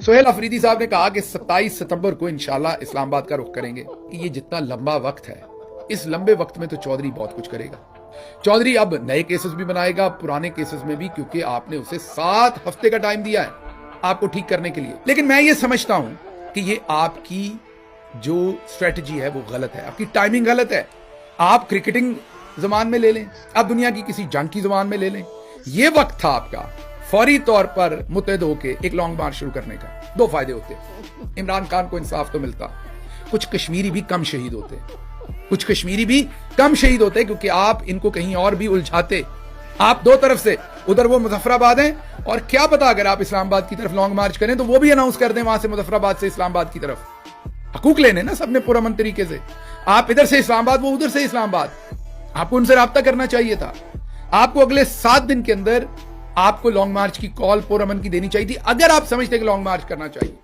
سہیل افریدی صاحب نے کہا کہ 27 ستمبر کو انشاءاللہ اسلام آباد کا رخ کریں گے کہ یہ جتنا لمبا وقت ہے اس لمبے وقت میں تو چوہدری بہت کچھ کرے گا. چوہدری اب نئے کیسز بھی بنائے گا پرانے کیسز میں بھی, کیونکہ آپ نے اسے 7 ہفتے کا ٹائم دیا ہے آپ کو ٹھیک کرنے کے لیے. لیکن میں یہ سمجھتا ہوں کہ یہ آپ کی جو اسٹریٹجی ہے وہ غلط ہے, آپ کی ٹائمنگ غلط ہے. آپ کرکٹنگ زبان میں لے لیں, آپ دنیا کی کسی جنگ کی زبان میں لے لیں. یہ وقت تھا آپ کا فوری طور پر متحد ہو کے ایک لانگ مارچ شروع کرنے کا. 2 فائدے ہوتے, عمران خان کو انصاف تو ملتا, کچھ کشمیری بھی کم شہید ہوتے, کیونکہ آپ ان کو کہیں اور بھی الجھاتے. آپ 2 طرف سے, ادھر وہ مظفر آباد ہیں, اور کیا پتا اگر آپ اسلام آباد کی طرف لانگ مارچ کریں تو وہ بھی اناؤنس کر دیں وہاں سے مظفر آباد سے اسلام آباد کی طرف. حقوق لینے نا سب نے پرامن طریقے سے. آپ ادھر سے اسلام آباد, وہ ادھر سے اسلام آباد. آپ کو ان سے رابطہ کرنا چاہیے تھا. آپ کو اگلے 7 دن کے اندر آپ کو لانگ مارچ کی کال پرامن کی دینی چاہیے تھی, اگر آپ سمجھتے کہ لانگ مارچ کرنا چاہیے.